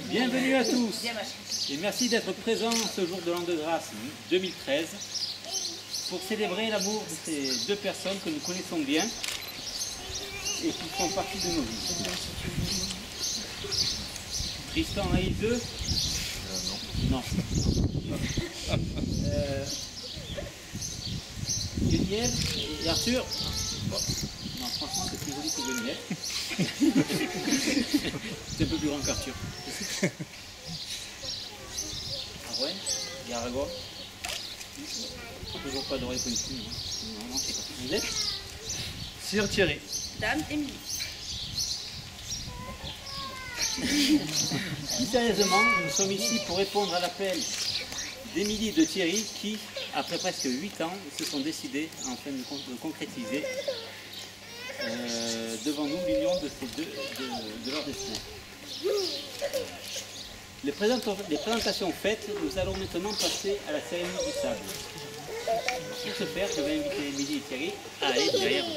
Bienvenue à tous et merci d'être présents ce jour de l'an de grâce 2013 pour célébrer l'amour de ces deux personnes que nous connaissons bien et qui font partie de nos vies. Tristan a eu deux? Non. Geneviève et Arthur? Non, franchement, c'est plus joli que Geneviève. C'est un peu plus grand qu'Arthur. Arwen et Aragorn? Toujours pas d'oreille pointue. Non, c'est pas. Vous êtes? Sir Thierry. Dame Émilie. Plus sérieusement, nous sommes ici pour répondre à l'appel d'Émilie et de Thierry qui, après presque 8 ans, se sont décidés enfin de concrétiser devant nous l'union de ces deux, de leur destin. Les présentations faites, nous allons maintenant passer à la cérémonie du sable. Pour ce faire, je vais inviter Émilie et Thierry à aller derrière vous.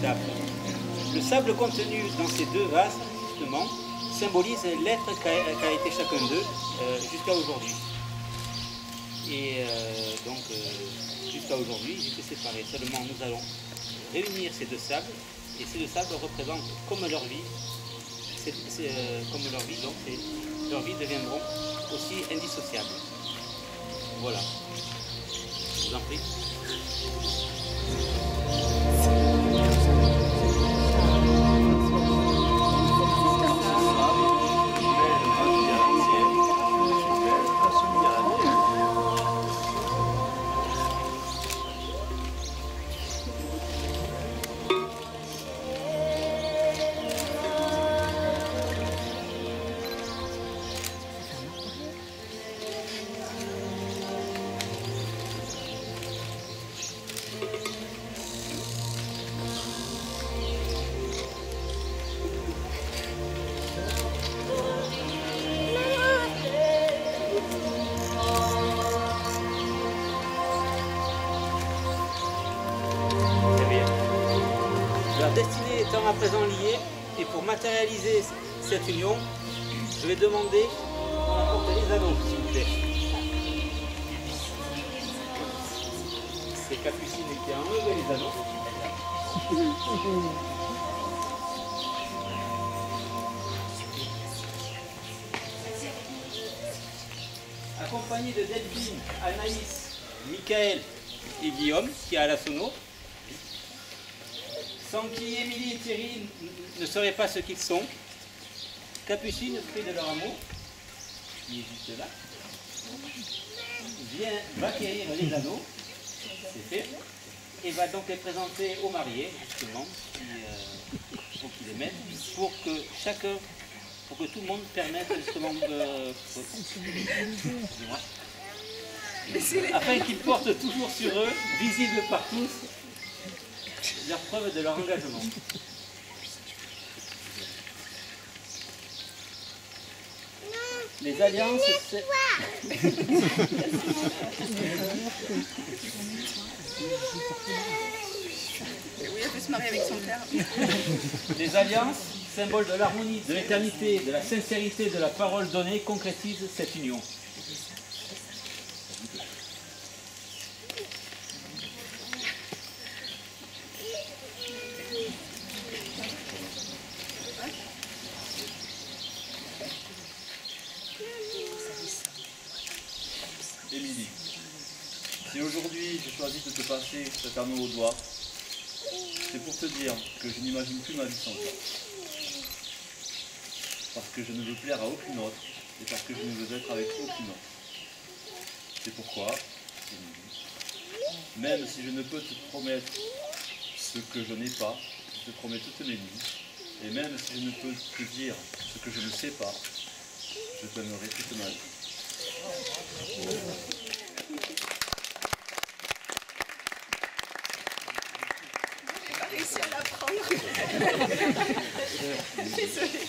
sable. Le sable contenu dans ces deux vases, justement, symbolise l'être qu'a été chacun d'eux jusqu'à aujourd'hui. Et donc, jusqu'à aujourd'hui, ils étaient séparés. Seulement, nous allons réunir ces deux sables, et ces deux sables représentent comme leur vie. Comme leur vie, donc leurs vies deviendront aussi indissociables. Voilà. Je vous en prie. Leur destinée étant à présent liée, et pour matérialiser cette union, je vais demander qu'on apporte les anneaux, s'il vous plaît. C'est Capucine qui a enlevé les anneaux. Accompagné de Delphine, Anaïs, Michael et Guillaume, qui est à la sono. Sans qui Émilie et Thierry ne seraient pas ce qu'ils sont. Capucine, fruit de leur amour, qui est juste là, va acquérir les anneaux, c'est fait, et va donc les présenter aux mariés, justement, pour qu'ils les mettent, pour que tout le monde permette justement afin qu'ils portent toujours sur eux, visibles par tous, leur preuve de leur engagement. Les alliances... Oui, elle peut se marier avec son père. Les alliances, symbole de l'harmonie, de l'éternité, de la sincérité de la parole donnée, concrétisent cette union. Émilie, si aujourd'hui j'ai choisi de te passer cet anneau au doigt, c'est pour te dire que je n'imagine plus ma vie sans toi. Parce que je ne veux plaire à aucune autre et parce que je ne veux être avec aucune autre. C'est pourquoi, Émilie, même si je ne peux te promettre ce que je n'ai pas, je te promets toutes mes nuits, et même si je ne peux te dire ce que je ne sais pas, je t'aimerai toute ma vie. J'ai pas réussi à l'apprendre. Désolée.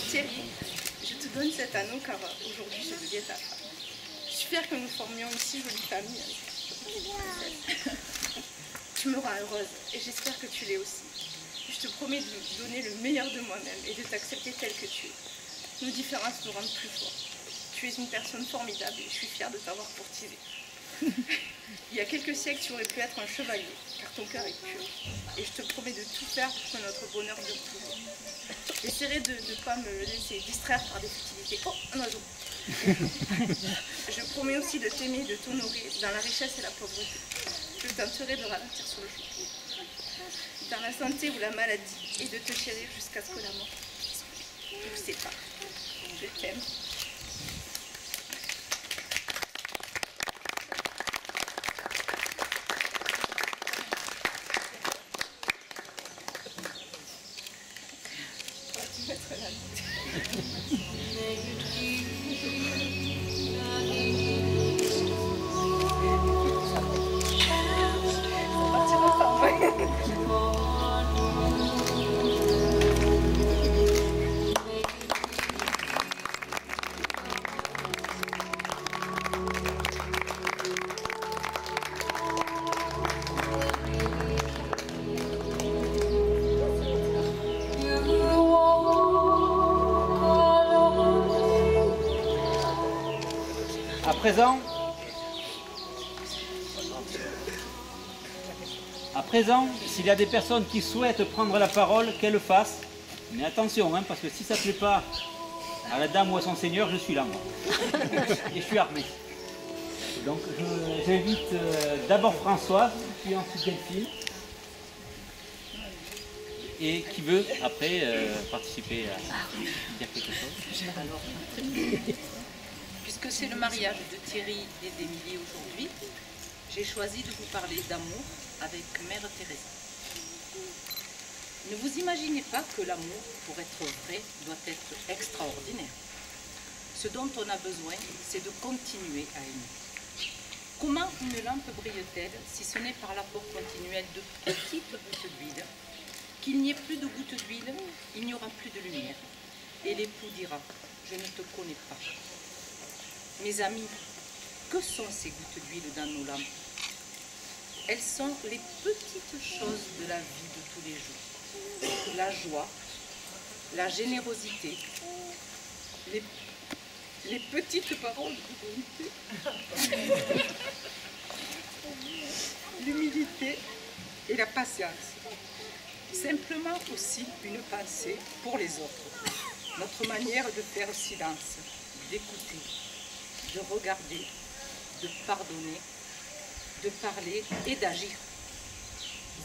Thierry, je te donne cet anneau car aujourd'hui je deviens ta femme. Je suis fière que nous formions une si jolie famille. Tu me rends heureuse et j'espère que tu l'es aussi. Je te promets de donner le meilleur de moi-même et de t'accepter tel que tu es. Nos différences nous rendent plus forts. Tu es une personne formidable et je suis fière de t'avoir courtisé. Il y a quelques siècles, tu aurais pu être un chevalier, car ton cœur est pur. Et je te promets de tout faire pour que notre bonheur dure toujours. J'essaierai de ne pas me laisser distraire par des futilités. Oh, un oiseau. Je promets aussi de t'aimer et de t'honorer dans la richesse et la pauvreté. Je tenterai de ralentir sur le jour, dans la santé ou la maladie, et de te chérir jusqu'à ce que la mort nous sépare. Je t'aime. À présent, s'il y a des personnes qui souhaitent prendre la parole, qu'elles le fassent. Mais attention, hein, parce que si ça ne plaît pas à la dame ou à son seigneur, je suis là, moi. Et je suis armé. Donc j'invite d'abord Françoise, puis ensuite Delphine. Et qui veut après participer à dire quelque chose. Puisque c'est le mariage de Thierry et d'Émilie aujourd'hui, j'ai choisi de vous parler d'amour avec Mère Teresa. Ne vous imaginez pas que l'amour, pour être vrai, doit être extraordinaire. Ce dont on a besoin, c'est de continuer à aimer. Comment une lampe brille-t-elle si ce n'est par l'apport continuel de petites gouttes d'huile? Qu'il n'y ait plus de gouttes d'huile, il n'y aura plus de lumière. Et l'époux dira, je ne te connais pas. Mes amis, que sont ces gouttes d'huile dans nos lampes? Elles sont les petites choses de la vie de tous les jours. La joie, la générosité, les petites paroles de bonté, l'humilité et la patience. Simplement aussi une pensée pour les autres. Notre manière de faire silence, d'écouter, de regarder, de pardonner, de parler et d'agir.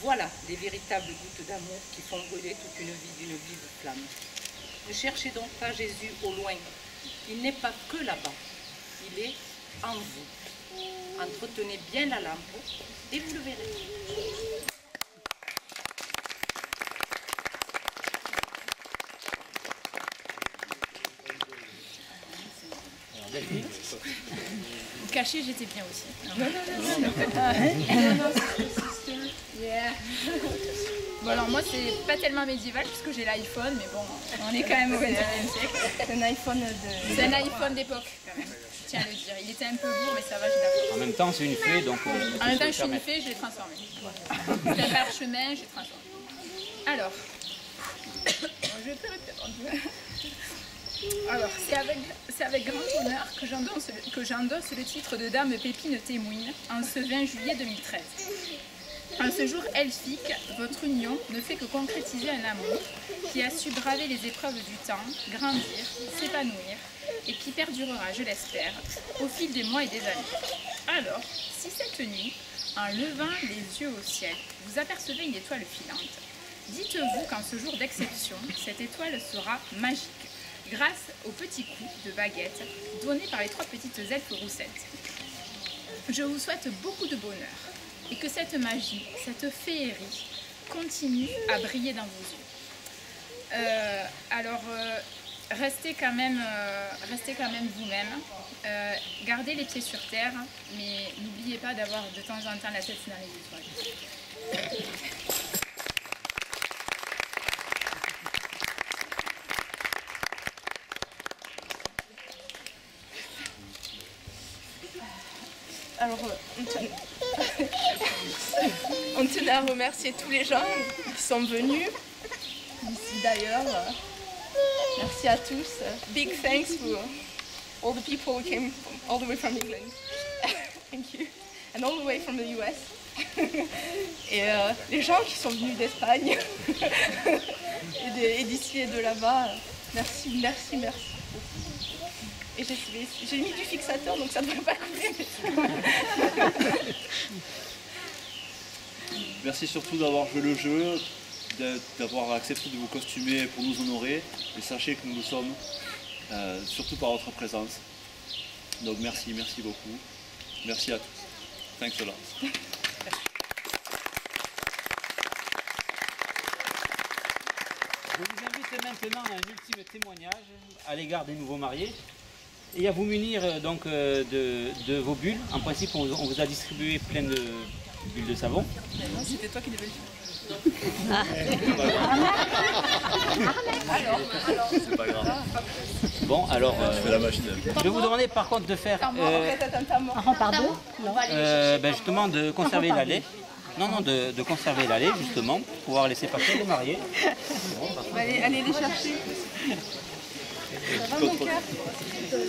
Voilà les véritables gouttes d'amour qui font brûler toute une vie d'une vive flamme. Ne cherchez donc pas Jésus au loin. Il n'est pas que là-bas. Il est en vous. Entretenez bien la lampe et vous le verrez. Caché, j'étais bien aussi. Bon alors moi c'est pas tellement médiéval puisque j'ai l'iPhone, mais bon, on est quand même au XXe siècle. C'est un iPhone d'époque quand même, je tiens à le dire. Il était un peu lourd mais ça va, je l'ai. En même temps c'est une fée, donc... En même temps je suis une fée, je l'ai transformé. C'est un parchemin, j'ai transformé. Alors, je vais peut-être un peu... Alors, c'est avec grand honneur que j'endosse le titre de Dame Pépine Témoine en ce 20 juillet 2013. En ce jour elfique, votre union ne fait que concrétiser un amour qui a su braver les épreuves du temps, grandir, s'épanouir et qui perdurera, je l'espère, au fil des mois et des années. Alors, si cette nuit, en levant les yeux au ciel, vous apercevez une étoile filante, dites-vous qu'en ce jour d'exception, cette étoile sera magique, grâce aux petits coups de baguette donnés par les 3 petites elfes roussettes. Je vous souhaite beaucoup de bonheur et que cette magie, cette féerie continue à briller dans vos yeux. Restez quand même vous-même, gardez les pieds sur terre, mais n'oubliez pas d'avoir de temps en temps la tête dans les étoiles. Alors, on tenait à remercier tous les gens qui sont venus, ici d'ailleurs. Merci à tous. Big thanks to all the people who came all the way from England. Thank you. And all the way from the US. Et les gens qui sont venus d'Espagne et d'ici et de là-bas. Merci, merci, merci. Et j'ai mis du fixateur, donc ça ne devrait pas couler. Merci surtout d'avoir joué le jeu, d'avoir accepté de vous costumer pour nous honorer. Et sachez que nous le sommes, surtout par votre présence. Donc merci, merci beaucoup. Merci à tous. Thanks a lot. Je vous invite maintenant à un ultime témoignage à l'égard des nouveaux mariés et à vous munir donc de vos bulles. En principe, on vous a distribué plein de bulles de savon. Non, c'était toi qui devais le faire. C'est pas grave. Bon, alors, Je fais la machine. je vais vous demander par contre de faire, Pardon ? justement, de conserver la lait. Non, de conserver la lait, justement, pour pouvoir laisser passer les mariés. Allez les chercher. va mon cœur?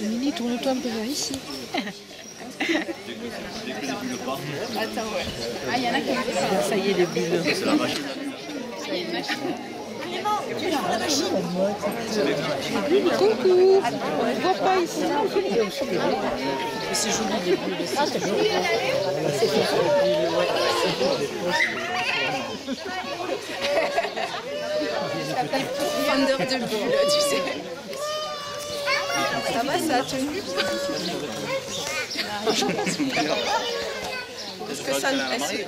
Mini, tourne-toi un peu vers ici. Attends, ouais. Ah, il y en a qui ont fait ça. Ça y est, les bulles. C'est la machine. Coucou. On ne voit pas ici. C'est joli, les bulles. C'est toujours bon. Vendeur de bulles, tu sais. Ça va, ça a tenu?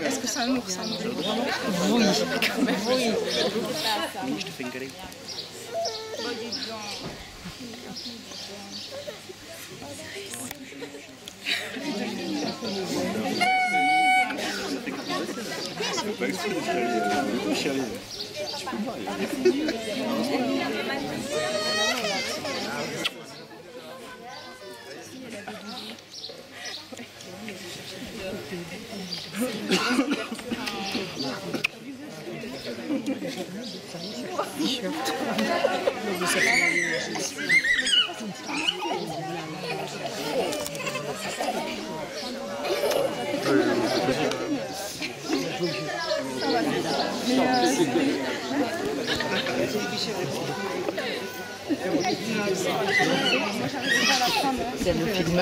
Est-ce que ça nous ressemble? Oui, quand même. Oui. Je te fais une galette. C'est le film.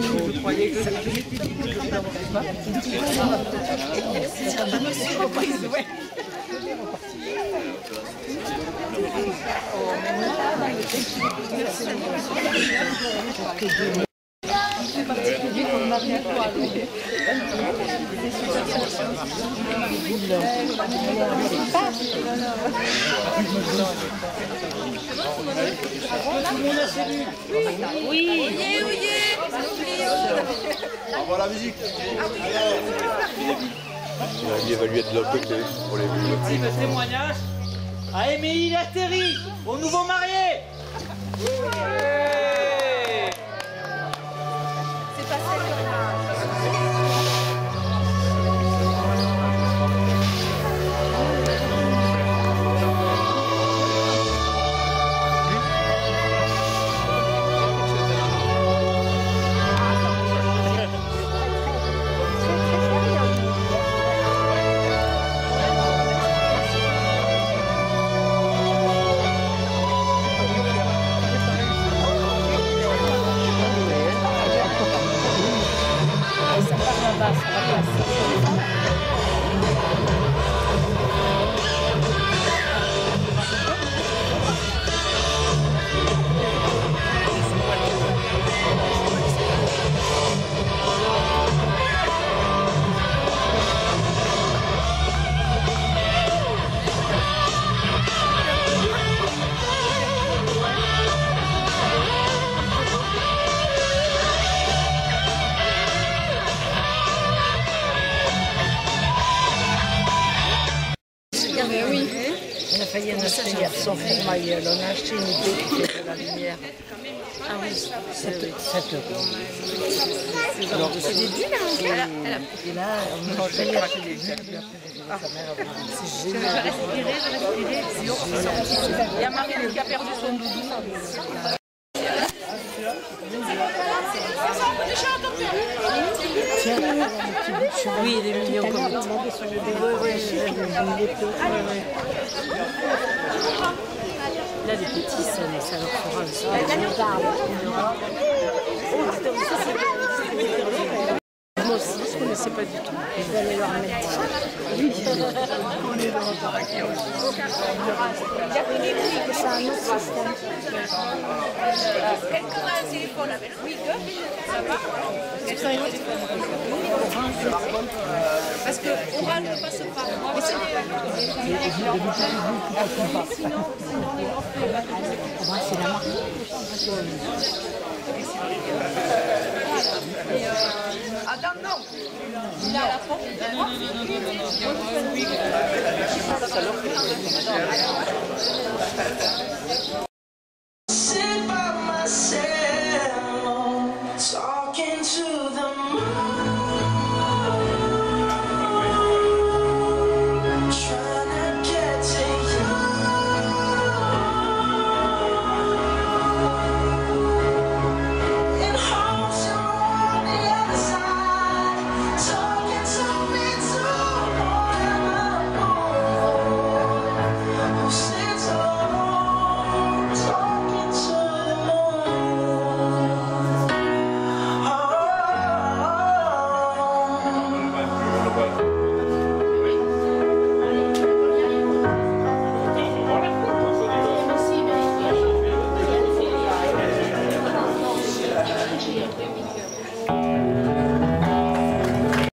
Vous croyez que ça je me suis reprise, ouais. C'est particulier qu'on m'arrive à Oui. On voit la musique. Il va lui être de l'autre côté pour les bulles. Ultime témoignage à Émilie Lastéry, au nouveau marié. C'est pas celle On a failli en acheter hier sans formaille. On a acheté une idée qui fait de la lumière. Ah oui, 7 euros. C'est des bulles, hein. Et là, on a failli acheter des bulles. C'est génial. Il y a Marie qui a perdu son doudou. Tiens, oui, il est mignon comme ça. Là, les petits, ça leur fera le soir. Moi aussi, je ne connaissais pas du tout. Je vais aller leur mettre. C'est un autre système. parce que oral ne passe pas. Mais c'est sinon C'est la marque. Adam, non. Il a la porte.